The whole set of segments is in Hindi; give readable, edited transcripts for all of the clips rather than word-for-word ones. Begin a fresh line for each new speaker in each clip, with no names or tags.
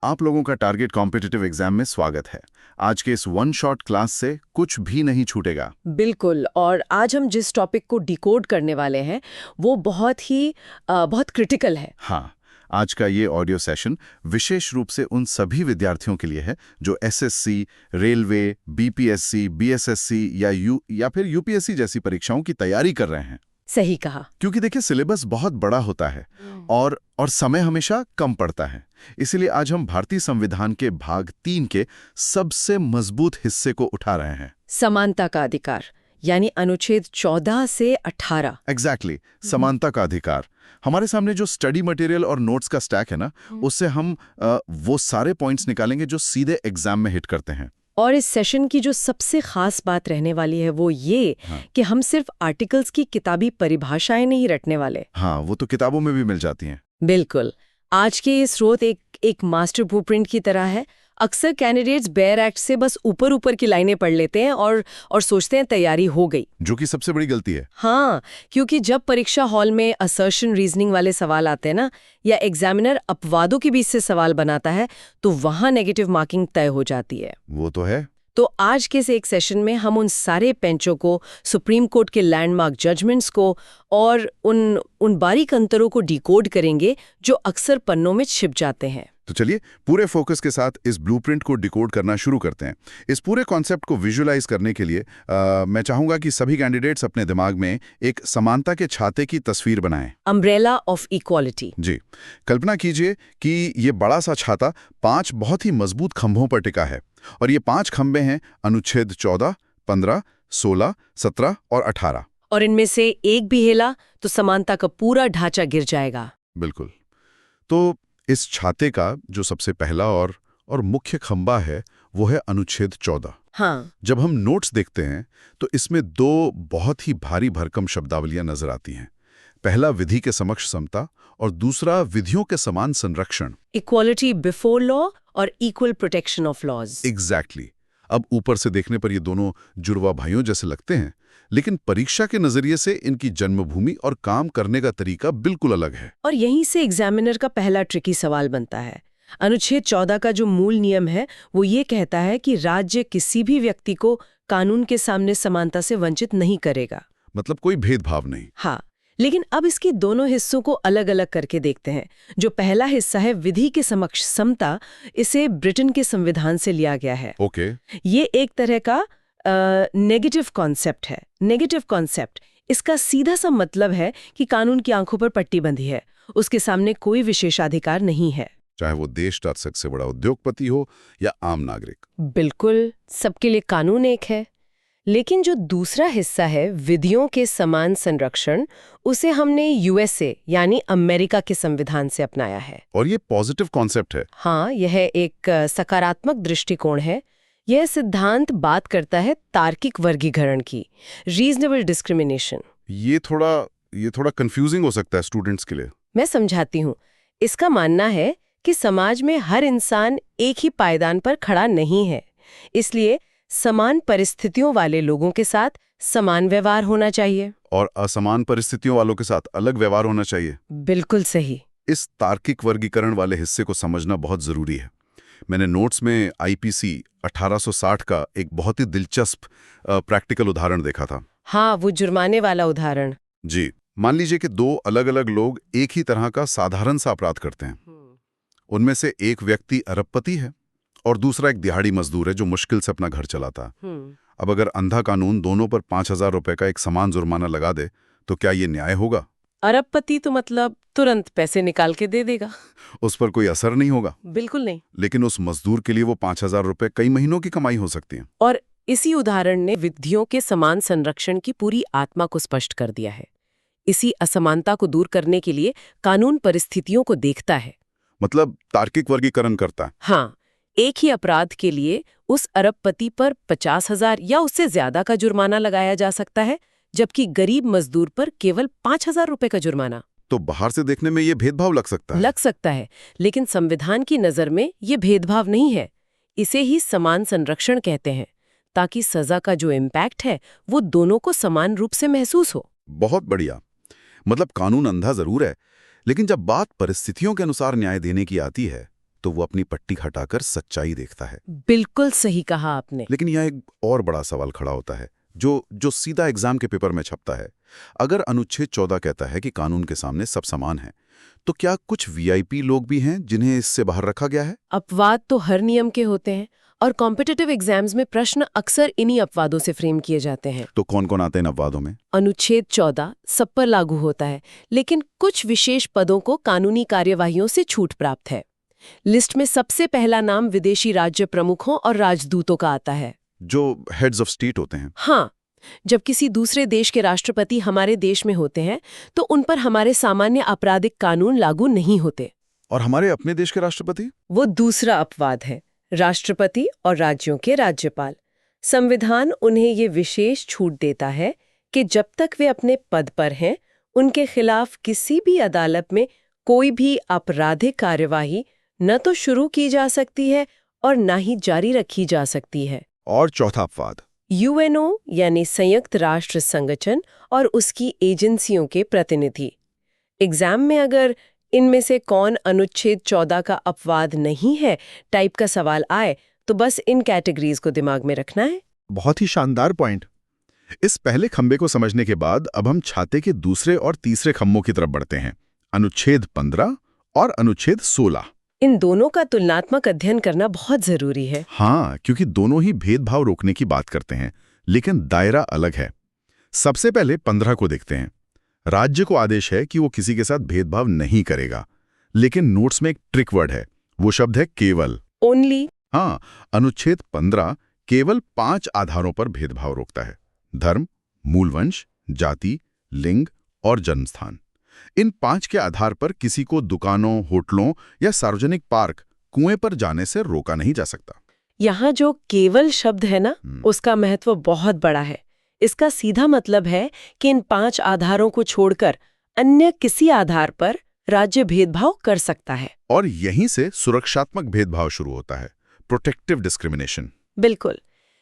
आप लोगों का टारगेट कॉम्पिटिटिव एग्जाम में स्वागत है। आज के इस वन शॉट क्लास से कुछ भी नहीं छूटेगा।
बिल्कुल। और आज हम जिस टॉपिक को डिकोड करने वाले हैं वो बहुत क्रिटिकल है।
हाँ, आज का ये ऑडियो सेशन विशेष रूप से उन सभी विद्यार्थियों के लिए है जो एसएससी, रेलवे, बीपीएससी, बीएसएससी या फिर यूपीएससी जैसी परीक्षाओं की तैयारी कर रहे हैं।
सही कहा।
क्योंकि देखिए सिलेबस बहुत बड़ा होता है और समय हमेशा कम पड़ता है। इसीलिए आज हम भारतीय संविधान के भाग 3 के सबसे मजबूत हिस्से को उठा रहे हैं।
समानता का अधिकार, यानी अनुच्छेद 14 से 18।
एग्जैक्टली, समानता का अधिकार। हमारे सामने जो स्टडी मटेरियल और नोट्स का स्टैक है ना, उससे हम वो सारे पॉइंट्स निकालेंगे जो सीधे एग्जाम में हिट करते हैं।
और इस सेशन की जो सबसे खास बात रहने वाली है वो ये कि हम सिर्फ आर्टिकल्स की किताबी परिभाषाएं नहीं रटने वाले।
हाँ, वो तो किताबों में भी मिल जाती हैं।
बिल्कुल। आज के ये स्रोत एक मास्टर ब्लूप्रिंट की तरह है। अक्सर कैंडिडेट्स बेयर एक्ट से बस ऊपर ऊपर की लाइनें पढ़ लेते हैं और सोचते हैं तैयारी हो गई,
जो कि सबसे बड़ी गलती है।
हाँ, क्योंकि जब परीक्षा हॉल में असर्शन रीजनिंग वाले सवाल आते हैं ना, या एग्जामिनर अपवादों के बीच से सवाल बनाता है, तो वहां नेगेटिव मार्किंग तय हो जाती है।
वो तो है।
तो आज के इस एक सेशन में हम उन सारे पेंचों को, सुप्रीम कोर्ट के लैंडमार्क जजमेंट्स को और उन बारीक अंतरों को डिकोड करेंगे जो अक्सर पन्नों में छिप जाते हैं।
तो चलिए पूरे फोकस के साथ इस ब्लूप्रिंट को डिकोड करना शुरू करते हैं। इस पूरे कॉन्सेप्ट को विजुअलाइज करने के लिए मैं चाहूंगा कि सभी कैंडिडेट्स अपने दिमाग में एक समानता के छाते की तस्वीर बनाएं।
Umbrella of equality.
जी, कल्पना कीजिए कि ये बड़ा सा छाता 5 बहुत ही मजबूत खंभों पर टिका है और ये 5 खंभे हैं अनुच्छेद 14, 15, 16, 17 और 18।
और इनमें से एक भी हिला तो समानता का पूरा ढांचा गिर जाएगा।
बिल्कुल। तो इस छाते का जो सबसे पहला और मुख्य खंभा है वो है अनुच्छेद 14।
हाँ।
जब हम नोट्स देखते हैं तो इसमें 2 बहुत ही भारी भरकम शब्दावलियां नजर आती हैं। पहला विधि के समक्ष समता और दूसरा विधियों के समान संरक्षण।
इक्वालिटी बिफोर लॉ और equal protection of laws.
Exactly. अब ऊपर से देखने पर ये दोनों जुड़वा भाइयों जैसे लगते हैं, लेकिन परीक्षा के नजरिए से इनकी जन्मभूमि और काम करने का तरीका बिल्कुल अलग है।
और यहीं से एग्जामिनर का पहला ट्रिकी सवाल बनता है। अनुच्छेद 14 का जो मूल नियम है वो ये कहता है कि राज्य किसी भी व्यक्ति को कानून के सामने समानता से वंचित नहीं करेगा।
मतलब कोई भेदभाव नहीं।
हाँ, लेकिन अब इसके दोनों हिस्सों को अलग अलग करके देखते हैं। जो पहला हिस्सा है विधि के समक्ष समता, इसे ब्रिटेन के संविधान से लिया गया है।
ओके।
ये एक तरह का नेगेटिव कॉन्सेप्ट है। नेगेटिव कॉन्सेप्ट, इसका सीधा सा मतलब है कि कानून की आंखों पर पट्टी बंधी है, उसके सामने कोई विशेषाधिकार नहीं है,
चाहे वो देश का सबसे बड़ा उद्योगपति हो या आम नागरिक।
बिल्कुल, सबके लिए कानून एक है। लेकिन जो दूसरा हिस्सा है विधियों के समान संरक्षण, उसे हमने यूएसए यानी अमेरिका के संविधान से अपनाया है।
और ये पॉजिटिव कॉन्सेप्ट है।
हाँ, यह एक सकारात्मक दृष्टिकोण है। यह सिद्धांत बात करता है तार्किक वर्गीकरण की, रीजनेबल डिस्क्रिमिनेशन।
ये थोड़ा कंफ्यूजिंग हो सकता है स्टूडेंट्स के लिए।
मैं समझाती हूँ। इसका मानना है कि समाज में हर इंसान एक ही पायदान पर खड़ा नहीं है, इसलिए समान परिस्थितियों वाले लोगों के साथ समान व्यवहार होना चाहिए
और असमान परिस्थितियों वालों के साथ अलग व्यवहार होना चाहिए।
बिल्कुल सही।
इस तार्किक वर्गीकरण वाले हिस्से को समझना बहुत जरूरी है। मैंने नोट्स में आईपीसी 1860 का एक बहुत ही दिलचस्प प्रैक्टिकल उदाहरण देखा था।
हाँ, वो जुर्माने वाला उदाहरण।
जी, मान लीजिए कि 2 अलग-अलग लोग एक ही तरह का साधारण सा अपराध करते हैं। उनमें से एक व्यक्ति अरबपति है और दूसरा एक दिहाड़ी मजदूर है जो मुश्किल से अपना घर चलाता है। अब अगर अंधा कानून दोनों पर 5,000 रुपए का एक समान जुर्माना लगा दे तो क्या ये न्याय होगा?
अरबपति तो मतलब तुरंत पैसे निकाल के दे देगा,
उस पर कोई असर नहीं होगा।
बिल्कुल नहीं।
लेकिन उस मजदूर के लिए वो 5,000 रुपए कई महीनों की कमाई हो सकती है।
और इसी उदाहरण ने विधियों के समान संरक्षण की पूरी आत्मा को स्पष्ट कर दिया है। इसी असमानता को दूर करने के लिए कानून परिस्थितियों को देखता है,
मतलब तार्किक वर्गीकरण करता है।
हाँ, एक ही अपराध के लिए उस अरबपति पर 50,000 या उससे ज्यादा का जुर्माना लगाया जा सकता है, जबकि गरीब मजदूर पर केवल 5,000 रुपए का जुर्माना।
तो बाहर से देखने में ये भेदभाव लग सकता है।
लेकिन संविधान की नजर में ये भेदभाव नहीं है। इसे ही समान संरक्षण कहते हैं, ताकि सजा का जो इम्पैक्ट है वो दोनों को समान रूप से महसूस हो।
बहुत बढ़िया। मतलब कानून अंधा जरूर है, लेकिन जब बात परिस्थितियों के अनुसार न्याय देने की आती है तो वो अपनी पट्टी हटाकर सच्चाई देखता है।
बिल्कुल सही कहा आपने।
लेकिन यहाँ एक और बड़ा सवाल खड़ा होता है जो सीधा एग्जाम के पेपर में छपता है। अगर अनुच्छेद 14 कहता है कि कानून के सामने सब समान हैं, तो क्या कुछ वीआईपी लोग भी हैं जिन्हें इससे बाहर रखा गया है?
अपवाद तो हर नियम के होते हैं और कॉम्पिटिटिव एग्जाम्स में प्रश्न अक्सर इन्हीं अपवादों से फ्रेम किए जाते हैं।
तो कौन कौन आते हैं इन अपवादों में?
अनुच्छेद 14 सब पर लागू होता है, लेकिन कुछ विशेष पदों को कानूनी कार्यवाहियों से छूट प्राप्त है। लिस्ट में सबसे पहला नाम विदेशी राज्य प्रमुखों और राजदूतों का आता है,
जो हेड्स ऑफ स्टेट होते हैं।
हाँ, जब किसी दूसरे देश के राष्ट्रपति हमारे देश में होते हैं तो उन पर हमारे सामान्य आपराधिक कानून लागू नहीं होते।
और हमारे अपने देश के राष्ट्रपति?
वो दूसरा अपवाद है, राष्ट्रपति और राज्यों के राज्यपाल। संविधान उन्हें ये विशेष छूट देता है कि जब तक वे अपने पद पर हैं, उनके खिलाफ किसी भी अदालत में कोई भी आपराधिक कार्यवाही न तो शुरू की जा सकती है और न ही जारी रखी जा सकती है।
और चौथा अपवाद,
यूएनओ यानी संयुक्त राष्ट्र संगठन और उसकी एजेंसियों के प्रतिनिधि। एग्जाम में अगर इनमें से कौन अनुच्छेद 14 का अपवाद नहीं है टाइप का सवाल आए तो बस इन कैटेगरीज को दिमाग में रखना है।
बहुत ही शानदार पॉइंट। इस पहले खंबे को समझने के बाद अब हम छाते के दूसरे और तीसरे खंभों की तरफ बढ़ते हैं, अनुच्छेद 15 और अनुच्छेद 16।
इन दोनों का तुलनात्मक अध्ययन करना बहुत जरूरी है।
हाँ, क्योंकि दोनों ही भेदभाव रोकने की बात करते हैं, लेकिन दायरा अलग है। सबसे पहले 15 को देखते हैं। राज्य को आदेश है कि वो किसी के साथ भेदभाव नहीं करेगा, लेकिन नोट्स में एक ट्रिक वर्ड है, वो शब्द है केवल।
ओनली।
हाँ, अनुच्छेद 15 केवल 5 आधारों पर भेदभाव रोकता है: धर्म, मूलवंश, जाति, लिंग और जन्मस्थान। इन 5 के आधार पर किसी को दुकानों, होटलों या सार्वजनिक पार्क, कुएं पर जाने से रोका नहीं जा सकता।
यहाँ जो केवल शब्द है ना, उसका महत्व बहुत बड़ा है। इसका सीधा मतलब है कि इन 5 आधारों को छोड़कर अन्य किसी आधार पर राज्य भेदभाव कर सकता है।
और यहीं से सुरक्षात्मक भेदभाव शुरू होता है, प्रोटेक्टिव डिस्क्रिमिनेशन।
बिल्कुल।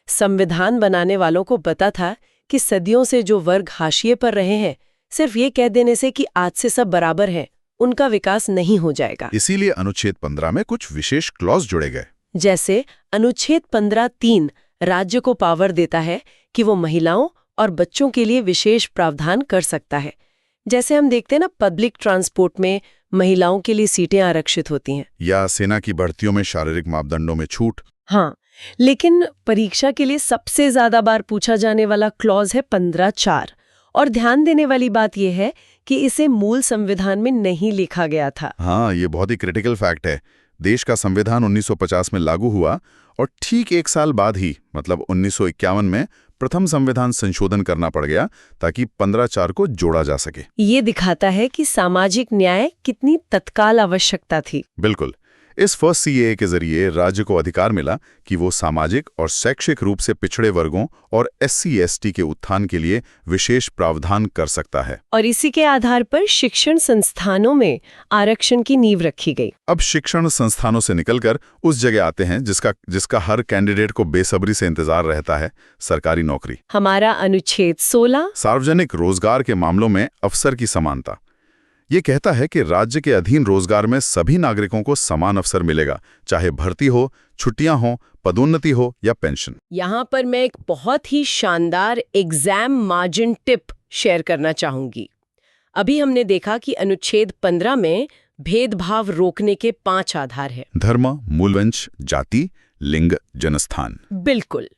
संविधान बनाने वालों को पता था कि सदियों से जो वर्ग हाशिए पर रहे हैं, सिर्फ ये कह देने से कि आज से सब बराबर हैं, उनका विकास नहीं हो जाएगा।
इसीलिए अनुच्छेद 15 में कुछ विशेष क्लॉज जोड़े गए।
जैसे अनुच्छेद 15(3) राज्य को पावर देता है कि वो महिलाओं और बच्चों के लिए विशेष प्रावधान कर सकता है। जैसे हम देखते हैं ना, पब्लिक ट्रांसपोर्ट में महिलाओं के लिए सीटें आरक्षित होती हैं,
या सेना की भर्तियों में शारीरिक मापदंडों में छूट।
हाँ, लेकिन परीक्षा के लिए सबसे ज्यादा बार पूछा जाने वाला क्लॉज है 15(4) और ध्यान देने वाली बात यह है कि इसे मूल संविधान में नहीं लिखा गया था।
हाँ, ये बहुत ही क्रिटिकल फैक्ट है। देश का संविधान 1950 में लागू हुआ और ठीक 1 साल बाद ही, मतलब 1951 में प्रथम संविधान संशोधन करना पड़ गया ताकि 15(4) को जोड़ा जा सके।
ये दिखाता है कि सामाजिक न्याय कितनी तत्काल आवश्यकता थी।
बिल्कुल। इस फर्स्ट सीएए के जरिए राज्य को अधिकार मिला कि वो सामाजिक और शैक्षिक रूप से पिछड़े वर्गों और SC/ST के उत्थान के लिए विशेष प्रावधान कर सकता है।
और इसी के आधार पर शिक्षण संस्थानों में आरक्षण की नींव रखी गई।
अब शिक्षण संस्थानों से निकलकर उस जगह आते हैं जिसका हर कैंडिडेट को बेसब्री से इंतजार रहता है, सरकारी नौकरी।
हमारा अनुच्छेद 16
सार्वजनिक रोजगार के मामलों में अवसर की समानता। ये कहता है कि राज्य के अधीन रोजगार में सभी नागरिकों को समान अवसर मिलेगा, चाहे भर्ती हो, छुट्टियां हो, पदोन्नति हो या पेंशन।
यहाँ पर मैं एक बहुत ही शानदार एग्जाम मार्जिन टिप शेयर करना चाहूंगी। अभी हमने देखा कि अनुच्छेद 15 में भेदभाव रोकने के 5 आधार हैं:
धर्म, मूलवंश, जाति, लिंग, जन्मस्थान।
बिल्कुल।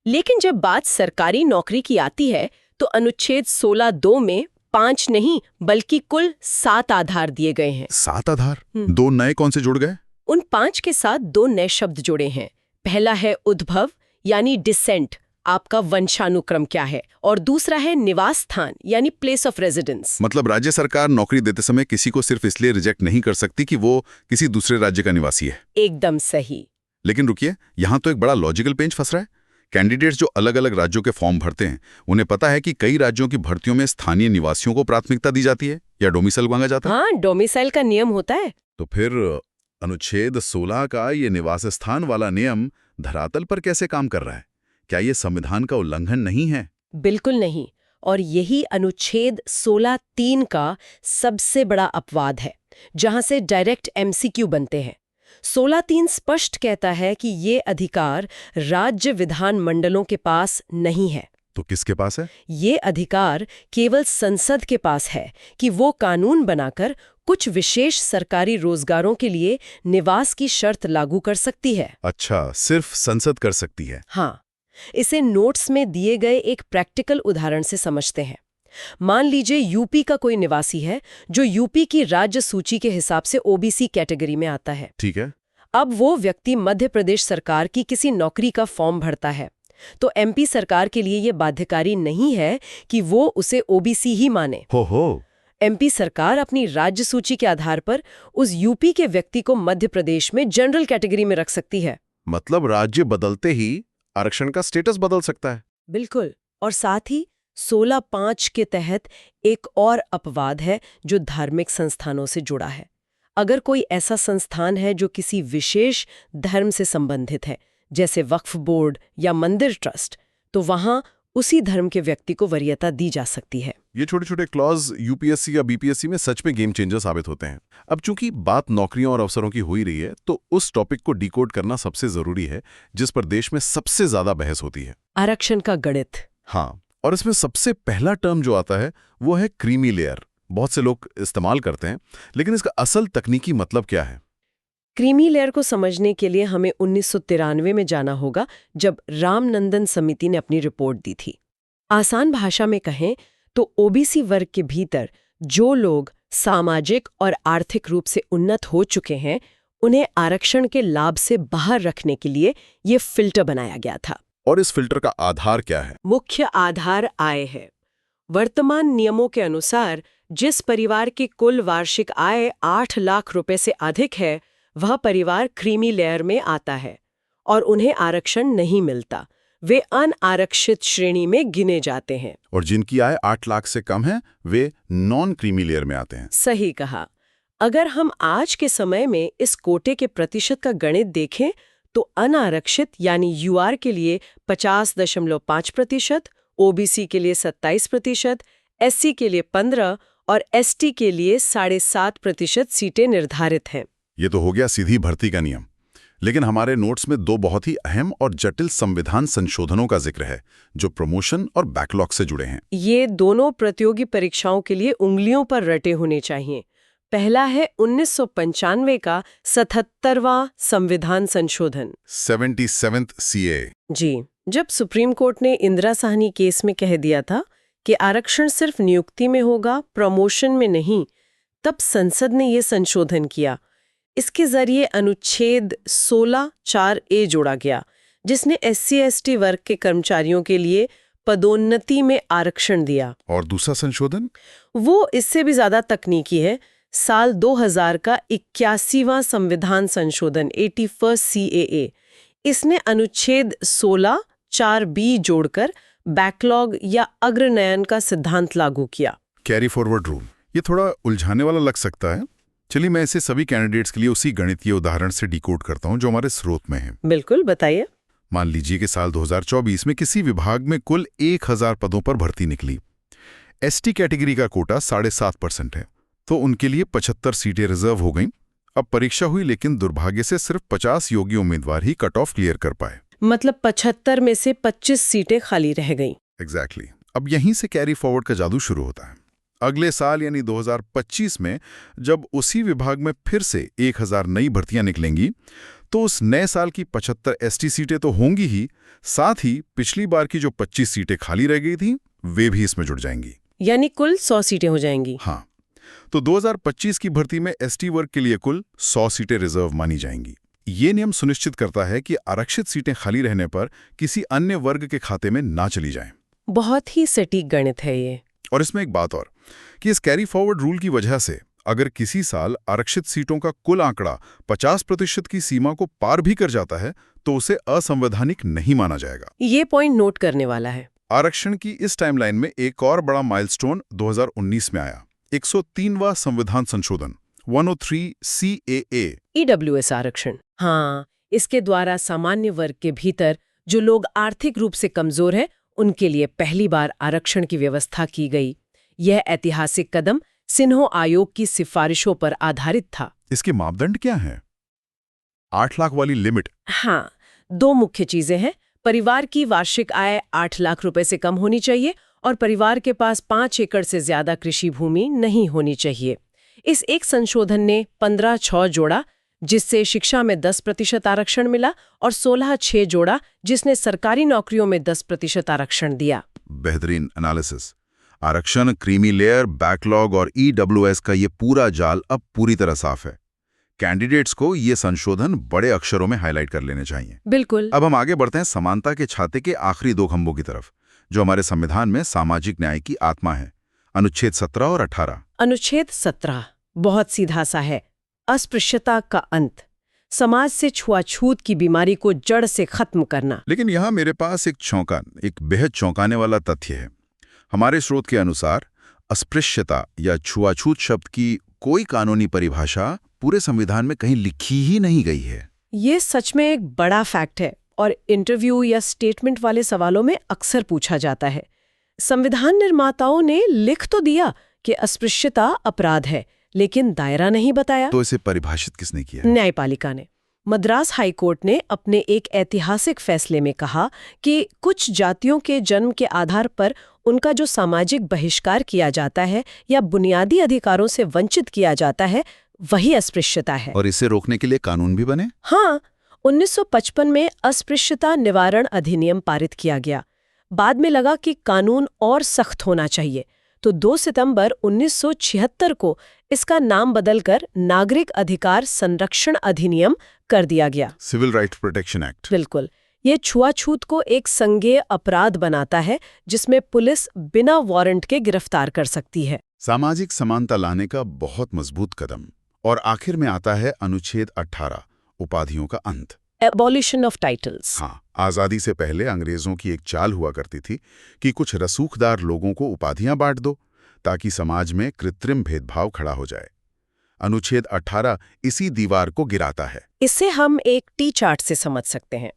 लेकिन जब बात सरकारी नौकरी की आती है तो अनुच्छेद 16(2) में 5 नहीं बल्कि कुल 7 आधार दिए गए हैं।
7 आधार? 2 नए कौन से जुड़ गए?
उन 5 के साथ 2 नए शब्द जुड़े हैं। पहला है उद्भव यानी डिसेंट, आपका वंशानुक्रम क्या है, और दूसरा है निवास स्थान यानी प्लेस ऑफ रेजिडेंस।
मतलब राज्य सरकार नौकरी देते समय किसी को सिर्फ इसलिए रिजेक्ट नहीं कर सकती कि वो किसी दूसरे राज्य का निवासी है।
एकदम सही।
लेकिन रुकिए, यहाँ तो एक बड़ा लॉजिकल पेंच फंस रहा है। कैंडिडेट्स जो अलग अलग राज्यों के फॉर्म भरते हैं, उन्हें पता है कि कई राज्यों की भर्तियों में स्थानीय निवासियों को प्राथमिकता दी जाती है या डोमिसाइल मांगा जाता है।
हाँ, डोमिसाइल का नियम होता है।
तो फिर अनुच्छेद 16 का ये निवास स्थान वाला नियम धरातल पर कैसे काम कर रहा है? क्या ये संविधान का उल्लंघन नहीं है?
बिल्कुल नहीं। और यही अनुच्छेद 16(3) का सबसे बड़ा अपवाद है, जहां से डायरेक्ट MCQ बनते हैं। 16(3) स्पष्ट कहता है कि ये अधिकार राज्य विधान मंडलों के पास नहीं है।
तो किसके पास है?
ये अधिकार केवल संसद के पास है कि वो कानून बनाकर कुछ विशेष सरकारी रोजगारों के लिए निवास की शर्त लागू कर सकती है।
अच्छा, सिर्फ संसद कर सकती है।
हाँ, इसे नोट्स में दिए गए एक प्रैक्टिकल उदाहरण से समझते हैं। मान लीजिए यूपी का कोई निवासी है जो यूपी की राज्य सूची के हिसाब से ओबीसी कैटेगरी में आता है।
ठीक है।
अब वो व्यक्ति मध्य प्रदेश सरकार की किसी नौकरी का फॉर्म भरता है, तो एमपी सरकार के लिए ये बाध्यकारी नहीं है कि वो उसे ओबीसी ही माने।
हो।
एमपी सरकार अपनी राज्य सूची के आधार पर उस यूपी के व्यक्ति को मध्य प्रदेश में जनरल कैटेगरी में रख सकती है।
मतलब राज्य बदलते ही आरक्षण का स्टेटस बदल सकता है।
बिल्कुल। और साथ ही 16(5) के तहत एक और अपवाद है जो धार्मिक संस्थानों से जुड़ा है। अगर कोई ऐसा संस्थान है जो किसी विशेष धर्म से संबंधित है, जैसे वक्फ बोर्ड या मंदिर ट्रस्ट, तो वहां उसी धर्म के व्यक्ति को वरीयता दी जा सकती है।
ये छोटे छोटे क्लॉज यूपीएससी या बीपीएससी में सच में गेम चेंजर साबित होते हैं। अब चूंकि बात नौकरियों और अवसरों की हो ही रही है, तो उस टॉपिक को डिकोड करना सबसे जरूरी है जिस पर देश में सबसे ज्यादा बहस होती है,
आरक्षण का गणित।
हाँ, और इसमें सबसे पहला टर्म जो आता है वो है क्रीमी लेयर। बहुत से लोग इस्तेमाल करते हैं, लेकिन इसका असल तकनीकी मतलब क्या है?
क्रीमी लेयर को समझने के लिए हमें 1993 में जाना होगा, जब रामनंदन समिति ने अपनी रिपोर्ट दी थी। आसान भाषा में कहें तो ओबीसी वर्ग के भीतर जो लोग सामाजिक और आर्थिक रूप से उन्नत हो चुके हैं, उन्हें आरक्षण के लाभ से बाहर रखने के लिए ये फिल्टर बनाया गया था।
और इस फिल्टर का आधार क्या है?
मुख्य आधार आय है। वर्तमान नियमों के अनुसार जिस परिवार की कुल वार्षिक आय 8 लाख रुपए से अधिक है, वह परिवार क्रीमी लेयर में आता है और उन्हें आरक्षण नहीं मिलता। वे अनारक्षित श्रेणी में गिने जाते हैं।
और जिनकी आय 8 लाख से कम है, वे नॉन क्रीमी लेयर में आते हैं।
सही कहा। अगर हम आज के समय में इस कोटे के प्रतिशत का गणित देखें, तो अनारक्षित यानी यूआर के लिए 50.5%, ओबीसी के लिए 27%, एससी के लिए 15% और एसटी के लिए 7.5% सीटें निर्धारित हैं।
ये तो हो गया सीधी भर्ती का नियम। लेकिन हमारे नोट्स में 2 बहुत ही अहम और जटिल संविधान संशोधनों का जिक्र है, जो प्रमोशन और बैकलॉग से जुड़े हैं।
ये दोनों प्रतियोगी परीक्षाओं के लिए उंगलियों पर रटे होने चाहिए। पहला है 1995 का 77वां संविधान संशोधन,
77th CA।
जी, जब सुप्रीम कोर्ट ने इंदिरा साहनी केस में कह दिया था कि आरक्षण सिर्फ नियुक्ति में होगा, प्रमोशन में नहीं, तब संसद ने ये संशोधन किया। इसके जरिए अनुच्छेद 16(4)A जोड़ा गया, जिसने SC/ST वर्ग के कर्मचारियों के लिए पदोन्नति में आरक्षण दिया।
और दूसरा संशोधन?
वो इससे भी ज्यादा तकनीकी है। साल 2000 का 81वां संविधान संशोधन 81st CAA, इसने अनुच्छेद 16(4)B जोड़कर बैकलॉग या अग्रनयन का सिद्धांत लागू किया।
Carry forward rule. ये थोड़ा उलझाने वाला लग सकता है। चलिए मैं इसे सभी कैंडिडेट्स के लिए उसी गणितीय उदाहरण से डिकोड करता हूं जो हमारे स्रोत में है।
बिल्कुल, बताइए।
मान लीजिए कि साल 2024 में किसी विभाग में कुल 1000 पदों पर भर्ती निकली। एसटी कैटेगरी का कोटा 7.5% है, तो उनके लिए 75 सीटें रिजर्व हो गईं। अब परीक्षा हुई, लेकिन दुर्भाग्य से सिर्फ 50 योग्य उम्मीदवार ही कट ऑफ क्लियर कर पाए।
मतलब 75 में से 25 सीटें खाली रह गईं।
एग्जैक्टली। अब यहीं से कैरी फॉरवर्ड का जादू शुरू होता है। अगले साल यानी 2025 में जब उसी विभाग में फिर से 1000 नई भर्तियां निकलेंगी, तो उस नए साल की 75 एसटी सीटें तो होंगी ही, साथ ही पिछली बार की जो 25 सीटें खाली रह गई थी, वे भी इसमें जुड़ जाएंगी।
यानी कुल 100 सीटें हो जाएंगी।
हाँ, तो 2025 की भर्ती में एसटी वर्ग के लिए कुल 100 सीटें रिजर्व मानी जाएंगी। ये नियम सुनिश्चित करता है कि आरक्षित सीटें खाली रहने पर किसी अन्य वर्ग के खाते में ना चली जाएं।
बहुत ही सटीक गणित है ये।
और इसमें एक बात और कि इस कैरी फॉरवर्ड रूल की वजह से अगर किसी साल आरक्षित सीटों का कुल आंकड़ा 50% की सीमा को पार भी कर जाता है, तो उसे असंवैधानिक नहीं माना जाएगा।
ये पॉइंट नोट करने वाला है।
आरक्षण की इस टाइमलाइन में एक और बड़ा माइलस्टोन 2019 में आया, 103वां संविधान संशोधन 103 CAA।
EWS आरक्षण। हाँ, इसके द्वारा सामान्य वर्ग के भीतर जो लोग आर्थिक रूप से कमजोर हैं, उनके लिए पहली बार आरक्षण की व्यवस्था की गई। यह ऐतिहासिक कदम सिन्हो आयोग की सिफारिशों पर आधारित था।
इसके मापदंड क्या हैं? 8 लाख वाली लिमिट।
हाँ, 2 मुख्य चीजें हैं। परिवार की वार्षिक आय 8 लाख रुपए से कम होनी चाहिए और परिवार के पास 5 एकड़ से ज्यादा कृषि भूमि नहीं होनी चाहिए। इस एक संशोधन ने 15(6) जोड़ा, जिससे शिक्षा में 10% आरक्षण मिला, और 16(6) जोड़ा, जिसने सरकारी नौकरियों में 10% आरक्षण दिया।
बेहतरीन एनालिसिस। आरक्षण, क्रीमी लेयर, बैकलॉग और ईडब्ल्यूएस का ये पूरा जाल अब पूरी तरह साफ है। कैंडिडेट्स को ये संशोधन बड़े अक्षरों में हाईलाइट कर लेने चाहिए।
बिल्कुल।
अब हम आगे बढ़ते हैं समानता के छाते के आखिरी 2 खंभों की तरफ, जो हमारे संविधान में सामाजिक न्याय की आत्मा है। अनुच्छेद 17 और 18।
अनुच्छेद 17 बहुत सीधा सा है। अस्पृश्यता का अंत, समाज से छुआछूत की बीमारी को जड़ से खत्म करना।
लेकिन यहाँ मेरे पास एक बेहद चौंकाने वाला तथ्य है। हमारे स्रोत के अनुसार अस्पृश्यता या छुआछूत शब्द की कोई कानूनी परिभाषा पूरे संविधान में कहीं लिखी ही नहीं गई है।
ये सच में एक बड़ा फैक्ट है और इंटरव्यू या स्टेटमेंट वाले सवालों में अक्सर पूछा जाता है। संविधान निर्माताओं ने लिख तो दिया कि अस्पृश्यता अपराध है, लेकिन दायरा नहीं बताया।
तो इसे परिभाषित किसने किया?
न्यायपालिका ने। मद्रास हाई कोर्ट ने अपने एक ऐतिहासिक फैसले में कहा कि कुछ जातियों के जन्म के आधार पर उनका जो सामाजिक बहिष्कार किया जाता है या बुनियादी अधिकारों से वंचित किया जाता है, वही अस्पृश्यता है।
और इसे रोकने के लिए कानून भी बने?
हाँ, 1955 में अस्पृश्यता निवारण अधिनियम पारित किया गया। बाद में लगा कि कानून और सख्त होना चाहिए, तो 2 सितंबर 1976 को इसका नाम बदलकर नागरिक अधिकार संरक्षण अधिनियम कर दिया गया।
Civil right protection act.
बिल्कुल। ये छुआछूत को एक संज्ञेय अपराध बनाता है, जिसमें पुलिस बिना वारंट के गिरफ्तार कर सकती है।
सामाजिक समानता लाने का बहुत मजबूत कदम। और आखिर में आता है अनुच्छेद 18, उपाधियों का अंत।
Abolition of titles.
हाँ, आजादी से पहले अंग्रेजों की एक चाल हुआ करती थी कि कुछ रसूखदार लोगों को उपाधियां बांट दो ताकि समाज में कृत्रिम भेदभाव खड़ा हो जाए। अनुच्छेद 18 इसी दीवार को गिराता है।
इसे हम एक टी चार्ट से समझ सकते हैं।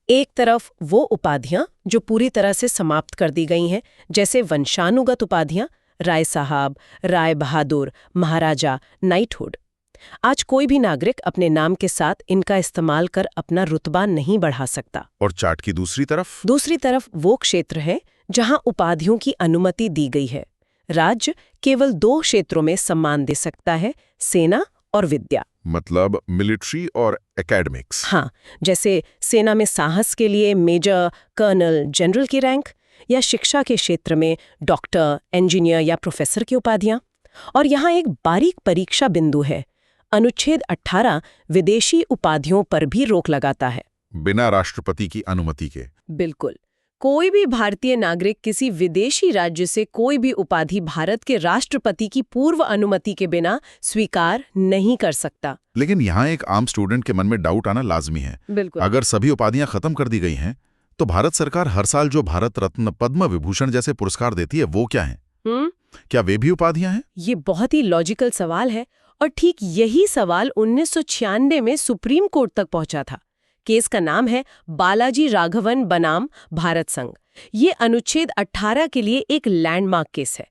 एक तरफ वो उपाधियां जो पूरी तरह से समाप्त कर दी गई हैं, जैसे वंशानुगत उपाधियां, राय साहब, राय बहादुर, महाराजा, नाइटहुड। आज कोई भी नागरिक अपने नाम के साथ इनका इस्तेमाल कर अपना रुतबा नहीं बढ़ा सकता।
और चार्ट की दूसरी तरफ
वो क्षेत्र है जहां उपाधियों की अनुमति दी गई है। राज्य केवल 2 क्षेत्रों में सम्मान दे सकता है, सेना और विद्या।
मतलब मिलिट्री और एकेडमिक्स।
हाँ, जैसे सेना में साहस के लिए मेजर, कर्नल, जनरल की रैंक, या शिक्षा के क्षेत्र में डॉक्टर, इंजीनियर या प्रोफेसर की उपाधियां। और यहाँ एक बारीक परीक्षा बिंदु है। अनुच्छेद 18 विदेशी उपाधियों पर भी रोक लगाता है,
बिना राष्ट्रपति की अनुमति के।
बिल्कुल। कोई भी भारतीय नागरिक किसी विदेशी राज्य से कोई भी उपाधि भारत के राष्ट्रपति की पूर्व अनुमति के बिना स्वीकार नहीं कर सकता।
लेकिन यहाँ एक आम स्टूडेंट के मन में डाउट आना लाजमी है।
बिल्कुल।
अगर सभी उपाधियां खत्म कर दी गई हैं, तो भारत सरकार हर साल जो भारत रत्न, पद्म विभूषण जैसे पुरस्कार देती है, वो क्या है? क्या वे भी उपाधियां हैं?
ये बहुत ही लॉजिकल सवाल है, और ठीक यही सवाल 1996 में सुप्रीम कोर्ट तक पहुंचा था। केस का नाम है बालाजी राघवन बनाम भारत संघ। ये अनुच्छेद 18 के लिए एक लैंडमार्क केस है।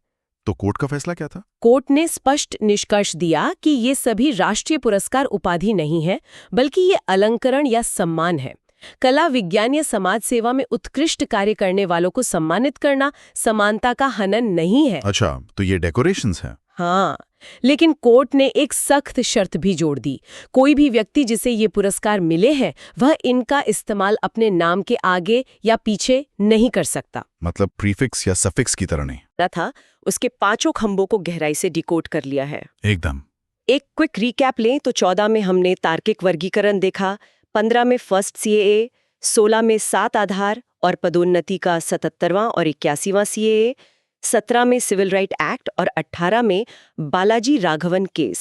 तो कोर्ट का फैसला क्या था?
कोर्ट ने स्पष्ट निष्कर्ष दिया कि ये सभी राष्ट्रीय पुरस्कार उपाधि नहीं है, बल्कि ये अलंकरण या सम्मान है। कला, विज्ञान या समाज सेवा में उत्कृष्ट कार्य करने वालों को सम्मानित करना समानता का हनन नहीं है।
अच्छा, तो ये डेकोरेशंस हैं।
हाँ, लेकिन कोर्ट ने एक सख्त शर्त भी जोड़ दी। कोई भी व्यक्ति जिसे ये पुरस्कार मिले हैं, वह इनका इस्तेमाल अपने नाम के आगे या पीछे नहीं कर सकता।
मतलब प्रीफिक्स या सफिक्स की तरह नहीं
था। उसके 5 खंभों को गहराई से डिकोड कर लिया है।
एकदम।
एक क्विक रिकैप लें तो 14 में हमने तार्किक वर्गीकरण देखा, 15 में फर्स्ट CAA, 16 में 7 आधार और पदोन्नति का 77वां और 81वां CAA, 17 में सिविल राइट एक्ट और 18 में बालाजी राघवन केस।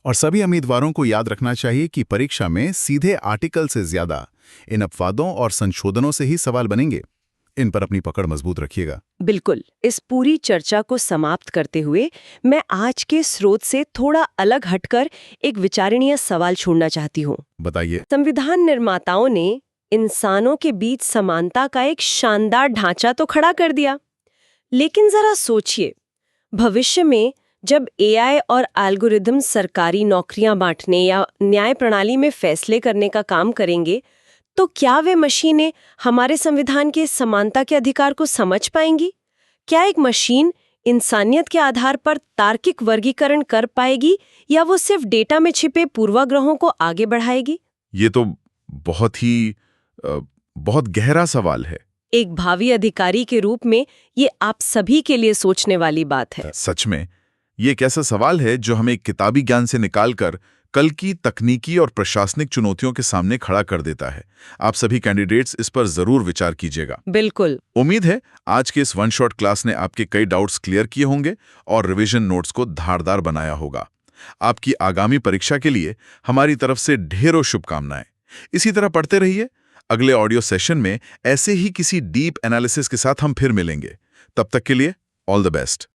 और सभी उम्मीदवारों को याद रखना चाहिए कि परीक्षा में सीधे आर्टिकल से ज्यादा इन अपवादों और संशोधनों से ही सवाल बनेंगे। इन पर अपनी पकड़ मजबूत रखिएगा।
बिल्कुल। इस पूरी चर्चा को समाप्त करते हुए मैं आज के स्रोत से थोड़ा अलग हटकर एक विचारणीय सवाल छोड़ना चाहती हूँ।
बताइए।
संविधान निर्माताओं ने इंसानों के बीच समानता का एक शानदार ढांचा तो खड़ा कर दिया, लेकिन जरा सोचिए, भविष्य में जब एआई और एल्गोरिदम सरकारी नौकरियां बांटने या न्याय प्रणाली में फैसले करने का काम करेंगे, तो क्या वे मशीनें हमारे संविधान के समानता के अधिकार को समझ पाएंगी? क्या एक मशीन इंसानियत के आधार पर तार्किक वर्गीकरण कर पाएगी या वो सिर्फ डेटा में छिपे पूर्वाग्रहों को आगे बढ़ाएगी?
ये तो बहुत गहरा सवाल है।
एक भावी अधिकारी के रूप में ये आप सभी के लिए सोचने वाली बात है।
सच में ये एक ऐसा सवाल है जो हमें किताबी ज्ञान से निकालकर कल की तकनीकी और प्रशासनिक चुनौतियों के सामने खड़ा कर देता है। आप सभी कैंडिडेट्स इस पर जरूर विचार कीजिएगा।
बिल्कुल।
उम्मीद है आज के इस वन शॉट क्लास ने आपके कई डाउट्स क्लियर किए होंगे और रिवीजन नोट्स को धारदार बनाया होगा। आपकी आगामी परीक्षा के लिए हमारी तरफ से ढेरों शुभकामनाएं। इसी तरह पढ़ते रहिए। अगले ऑडियो सेशन में ऐसे ही किसी डीप एनालिसिस के साथ हम फिर मिलेंगे। तब तक के लिए ऑल द बेस्ट।